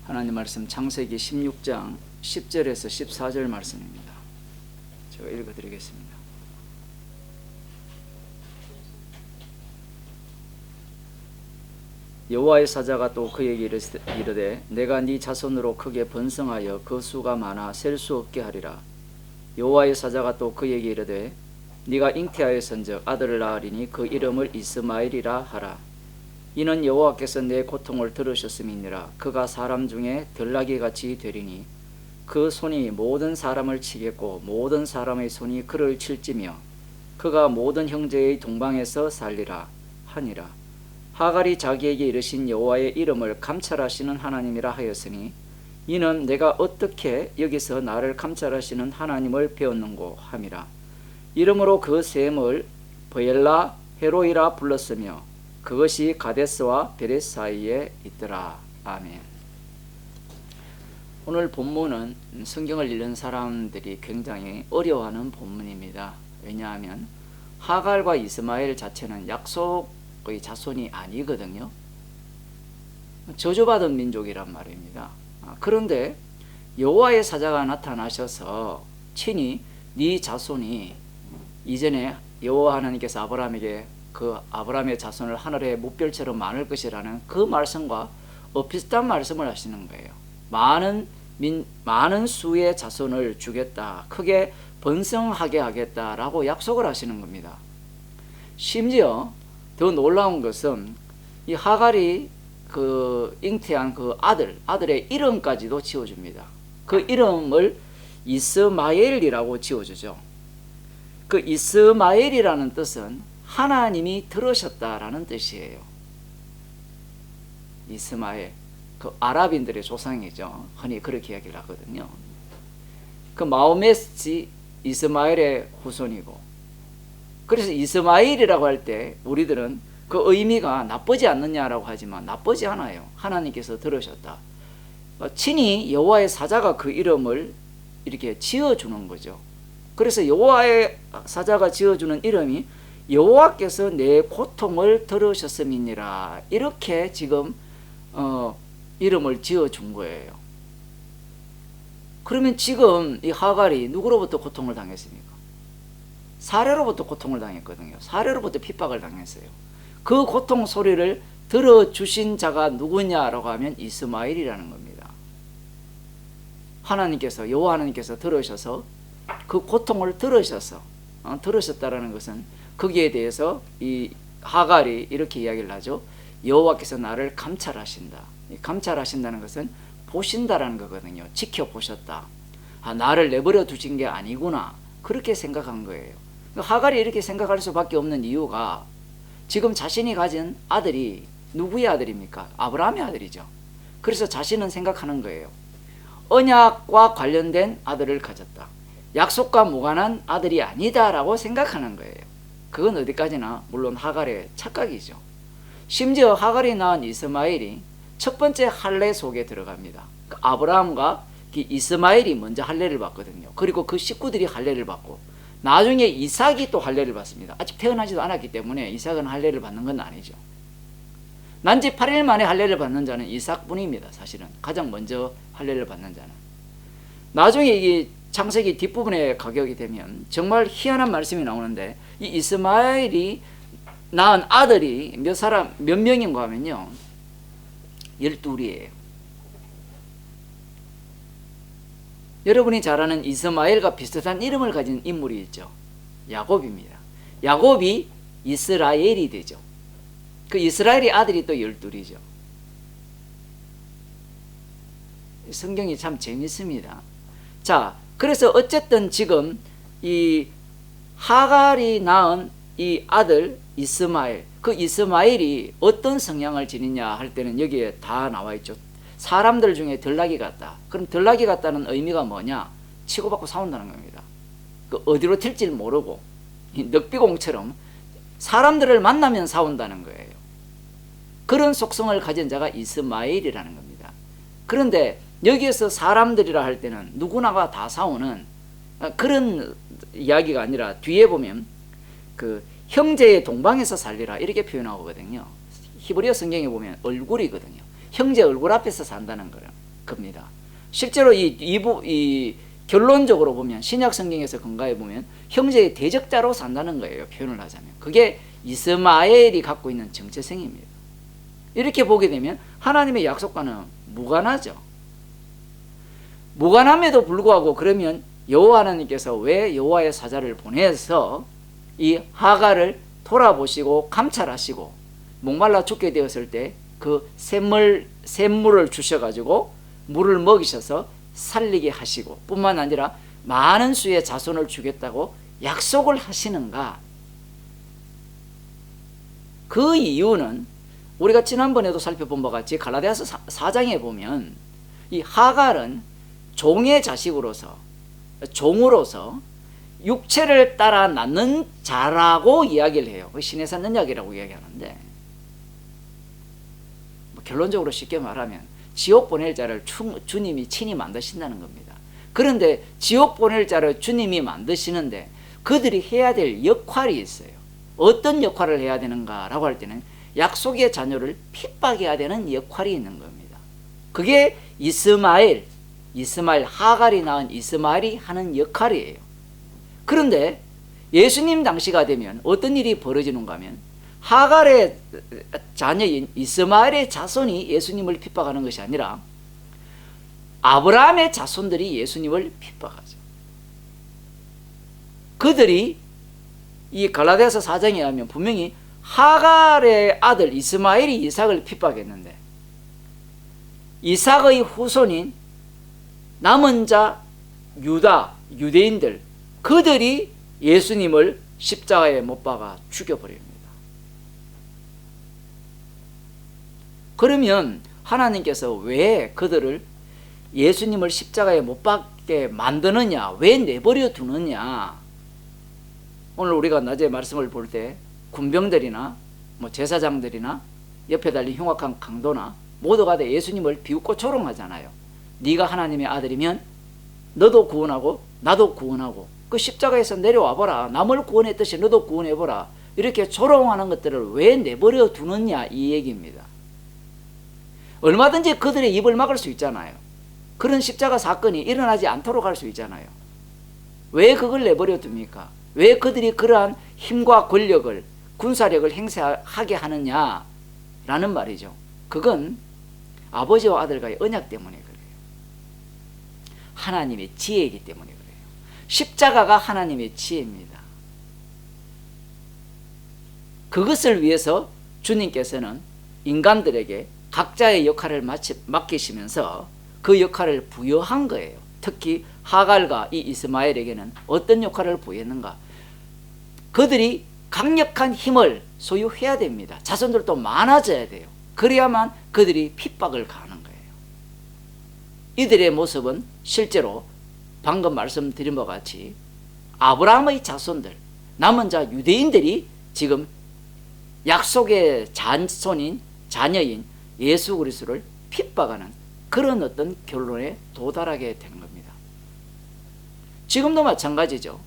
하나님 말씀 창세기 16장 10절에서 14절 말씀입니다. 제가 읽어드리겠습니다. 여호와의 사자가 또 그에게 이르되 내가 네 자손으로 크게 번성하여 그 수가 많아 셀 수 없게 하리라. 여호와의 사자가 또 그에게 이르되 네가 잉태하였은즉 아들을 낳으리니 그 이름을 이스마엘이라 하라. 이는 여호와께서 내 고통을 들으셨음이니라. 그가 사람 중에 들나귀같이 되리니 그 손이 모든 사람을 치겠고 모든 사람의 손이 그를 칠지며 그가 모든 형제의 동방에서 살리라 하니라. 하갈이 자기에게 이르신 여호와의 이름을 감찰하시는 하나님이라 하였으니 이는 내가 어떻게 여기서 나를 감찰하시는 하나님을 배웠는고 함이라. 이름으로 그 셈을 브엘라 헤로이라 불렀으며 그것이 가데스와 베렛 사이에 있더라. 아멘. 오늘 본문은 성경을 읽는 사람들이 굉장히 어려워하는 본문입니다. 왜냐하면 하갈과 이스마엘 자체는 약속의 자손이 아니거든요. 저주받은 민족이란 말입니다. 그런데 여호와의 사자가 나타나셔서 친히 네 자손이 이전에 여호와 하나님께서 아브라함에게 그 아브라함의 자손을 하늘의 뭇별처럼 많을 것이라는 그 말씀과 비슷한 말씀을 하시는 거예요. 많은 수의 자손을 주겠다, 크게 번성하게 하겠다라고 약속을 하시는 겁니다. 심지어 더 놀라운 것은 이 하갈이 그 잉태한 그 아들의 이름까지도 지어줍니다. 그 이름을 이스마엘이라고 지어주죠. 그 이스마엘이라는 뜻은 하나님이 들으셨다라는 뜻이에요. 이스마엘, 그 아랍인들의 조상이죠. 흔히 그렇게 이야기를 하거든요. 그 마호메스 이스마엘의 후손이고, 그래서 이스마엘이라고 할 때 우리들은 그 의미가 나쁘지 않느냐라고 하지만 나쁘지 않아요. 하나님께서 들으셨다. 친히 여호와의 사자가 그 이름을 이렇게 지어주는 거죠. 그래서 여호와의 사자가 지어주는 이름이 여호와께서 내 고통을 들으셨음이니라, 이렇게 지금 이름을 지어준 거예요. 그러면 지금 이 하갈이 누구로부터 고통을 당했습니까? 사례로부터 고통을 당했거든요. 사례로부터 핍박을 당했어요. 그 고통 소리를 들어주신 자가 누구냐라고 하면 이스마엘이라는 겁니다. 하나님께서, 여호와 하나님께서 들으셔서 그 고통을 들으셨다라는 것은 거기에 대해서 이 하갈이 이렇게 이야기를 하죠. 여호와께서 나를 감찰하신다. 감찰하신다는 것은 보신다라는 거거든요. 지켜보셨다. 나를 내버려 두신 게 아니구나, 그렇게 생각한 거예요. 하갈이 이렇게 생각할 수밖에 없는 이유가 지금 자신이 가진 아들이 누구의 아들입니까? 아브라함의 아들이죠. 그래서 자신은 생각하는 거예요. 언약과 관련된 아들을 가졌다. 약속과 무관한 아들이 아니다라고 생각하는 거예요. 그건 어디까지나 물론 하갈의 착각이죠. 심지어 하갈이 낳은 이스마엘이 첫 번째 할례 속에 들어갑니다. 아브라함과 이스마엘이 먼저 할례를 받거든요. 그리고 그 식구들이 할례를 받고 나중에 이삭이 또 할례를 받습니다. 아직 태어나지도 않았기 때문에 이삭은 할례를 받는 건 아니죠. 난지 8일 만에 할례를 받는 자는 이삭뿐입니다. 사실은 가장 먼저 할례를 받는 자는. 나중에 이 창세기 뒷부분에 가게 되면 정말 희한한 말씀이 나오는데, 이 이스마엘이 낳은 아들이 몇 명인가 하면요, 12이에요. 여러분이 잘 아는 이스마엘과 비슷한 이름을 가진 인물이 있죠. 야곱입니다. 야곱이 이스라엘이 되죠. 그 이스라엘의 아들이 또 12이죠. 성경이 참 재밌습니다. 자, 그래서 어쨌든 지금 이 하갈이 낳은 이 아들 이스마엘, 그 이스마엘이 어떤 성향을 지니냐 할 때는 여기에 다 나와 있죠. 사람들 중에 들나귀 같다. 그럼 들나귀 같다는 의미가 뭐냐? 치고받고 싸운다는 겁니다. 그 어디로 튈지 모르고 늑비공처럼 사람들을 만나면 싸운다는 거예요. 그런 속성을 가진 자가 이스마엘이라는 겁니다. 그런데 여기에서 사람들이라 할 때는 누구나가 다 싸우는 그런 이야기가 아니라 뒤에 보면 그 형제의 동방에서 살리라 이렇게 표현하거든요. 히브리어 성경에 보면 얼굴이거든요. 형제 얼굴 앞에서 산다는 거예요. 겁니다. 실제로 이 결론적으로 보면 신약 성경에서 근거해 보면 형제의 대적자로 산다는 거예요. 표현을 하자면. 그게 이스마엘이 갖고 있는 정체성입니다. 이렇게 보게 되면 하나님의 약속과는 무관하죠. 무관함에도 불구하고 그러면 여호와 하나님께서 왜 여호와의 사자를 보내서 이 하갈을 돌아보시고 감찰하시고 목말라 죽게 되었을 때 그 샘물을 주셔가지고 물을 먹이셔서 살리게 하시고 뿐만 아니라 많은 수의 자손을 주겠다고 약속을 하시는가? 그 이유는 우리가 지난번에도 살펴본 바와 같이 갈라디아서 4장에 보면 이 하갈은 종의 자식으로서 종으로서 육체를 따라 낳는 자라고 이야기를 해요. 신의 산 언약이라고 이야기하는데 결론적으로 쉽게 말하면 지옥 보낼 자를 주님이 친히 만드신다는 겁니다. 그런데 지옥 보낼 자를 주님이 만드시는데 그들이 해야 될 역할이 있어요. 어떤 역할을 해야 되는가라고 할 때는 약속의 자녀를 핍박해야 되는 역할이 있는 겁니다. 그게 이스마엘 하갈이 낳은 이스마엘이 하는 역할이에요. 그런데 예수님 당시가 되면 어떤 일이 벌어지는가 하면 하갈의 자녀인 이스마엘의 자손이 예수님을 핍박하는 것이 아니라 아브라함의 자손들이 예수님을 핍박하죠. 그들이 이 갈라디아서 4장에 하면 분명히 하갈의 아들 이스마엘이 이삭을 핍박했는데 이삭의 후손인 남은 자 유대인들 그들이 예수님을 십자가에 못 박아 죽여버립니다. 그러면 하나님께서 왜 그들을 예수님을 십자가에 못 박게 만드느냐, 왜 내버려 두느냐? 오늘 우리가 낮에 말씀을 볼 때 군병들이나 제사장들이나 옆에 달린 흉악한 강도나 모두가 다 예수님을 비웃고 조롱하잖아요. 네가 하나님의 아들이면 너도 구원하고 나도 구원하고 그 십자가에서 내려와 보라. 남을 구원했듯이 너도 구원해 보라. 이렇게 조롱하는 것들을 왜 내버려 두느냐 이 얘기입니다. 얼마든지 그들의 입을 막을 수 있잖아요. 그런 십자가 사건이 일어나지 않도록 할 수 있잖아요. 왜 그걸 내버려 둡니까? 왜 그들이 그러한 힘과 권력을 군사력을 행사하게 하느냐라는 말이죠. 그건 아버지와 아들과의 언약 때문에 그래요. 하나님의 지혜이기 때문에 그래요. 십자가가 하나님의 지혜입니다. 그것을 위해서 주님께서는 인간들에게 각자의 역할을 맡기시면서 그 역할을 부여한 거예요. 특히 하갈과 이 이스마엘에게는 어떤 역할을 부여했는가? 그들이 강력한 힘을 소유해야 됩니다. 자손들도 많아져야 돼요. 그래야만 그들이 핍박을 가하는 거예요. 이들의 모습은 실제로 방금 말씀드린 바와 같이 아브라함의 자손들, 남은 자 유대인들이 지금 약속의 자녀인 예수 그리스도를 핍박하는 그런 어떤 결론에 도달하게 되는 겁니다. 지금도 마찬가지죠.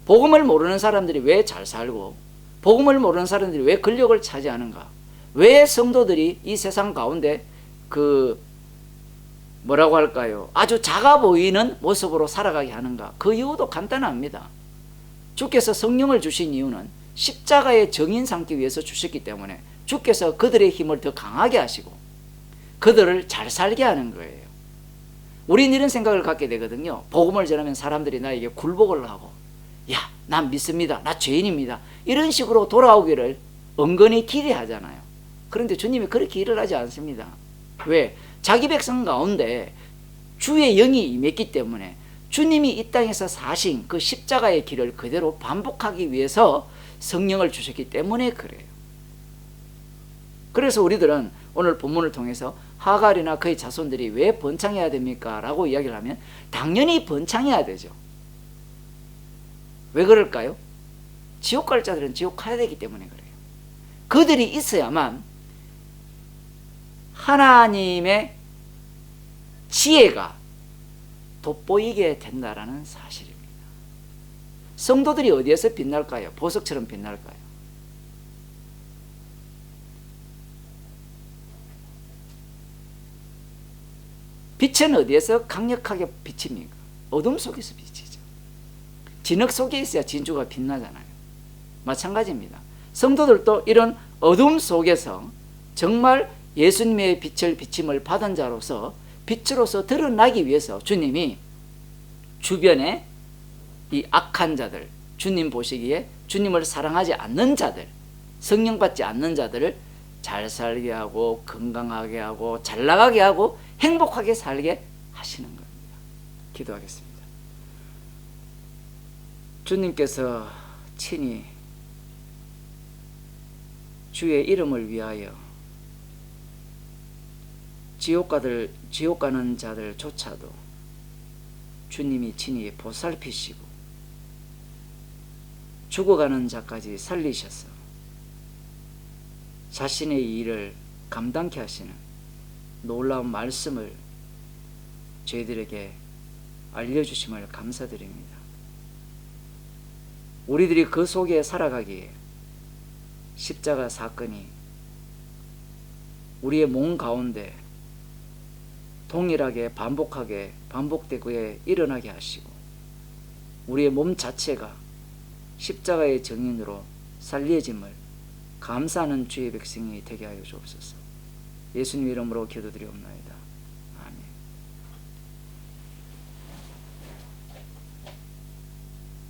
복음을 모르는 사람들이 왜 잘 살고 복음을 모르는 사람들이 왜 권력을 차지하는가? 왜 성도들이 이 세상 가운데 뭐라고 할까요? 아주 작아 보이는 모습으로 살아가게 하는가? 그 이유도 간단합니다. 주께서 성령을 주신 이유는 십자가의 정인 삼기 위해서 주셨기 때문에 주께서 그들의 힘을 더 강하게 하시고 그들을 잘 살게 하는 거예요. 우리는 이런 생각을 갖게 되거든요. 복음을 전하면 사람들이 나에게 굴복을 하고 야, 난 믿습니다. 나 죄인입니다. 이런 식으로 돌아오기를 은근히 기대하잖아요. 그런데 주님이 그렇게 일을 하지 않습니다. 왜? 자기 백성 가운데 주의 영이 임했기 때문에 주님이 이 땅에서 사신 그 십자가의 길을 그대로 반복하기 위해서 성령을 주셨기 때문에 그래요. 그래서 우리들은 오늘 본문을 통해서 하갈이나 그의 자손들이 왜 번창해야 됩니까? 라고 이야기를 하면 당연히 번창해야 되죠. 왜 그럴까요? 지옥 갈 자들은 지옥 가야 되기 때문에 그래요. 그들이 있어야만 하나님의 지혜가 돋보이게 된다라는 사실입니다. 성도들이 어디에서 빛날까요? 보석처럼 빛날까요? 빛은 어디에서 강력하게 비칩니까? 어둠 속에서 비치죠. 진흙 속에 있어야 진주가 빛나잖아요. 마찬가지입니다. 성도들도 이런 어둠 속에서 정말 예수님의 빛을 비침을 받은 자로서 빛으로서 드러나기 위해서 주님이 주변에 이 악한 자들, 주님 보시기에 주님을 사랑하지 않는 자들, 성령 받지 않는 자들을 잘 살게 하고 건강하게 하고 잘 나가게 하고 행복하게 살게 하시는 겁니다. 기도하겠습니다. 주님께서 친히 주의 이름을 위하여 지옥 가는 자들조차도 주님이 친히 보살피시고 죽어가는 자까지 살리셔서 자신의 일을 감당케 하시는 놀라운 말씀을 저희들에게 알려주심을 감사드립니다. 우리들이 그 속에 살아가기에 십자가 사건이 우리의 몸 가운데 동일하게 반복되고 일어나게 하시고 우리의 몸 자체가 십자가의 증인으로 살려짐을 감사하는 주의 백성이 되게 하여 주옵소서. 예수님 이름으로 기도드리옵나이다.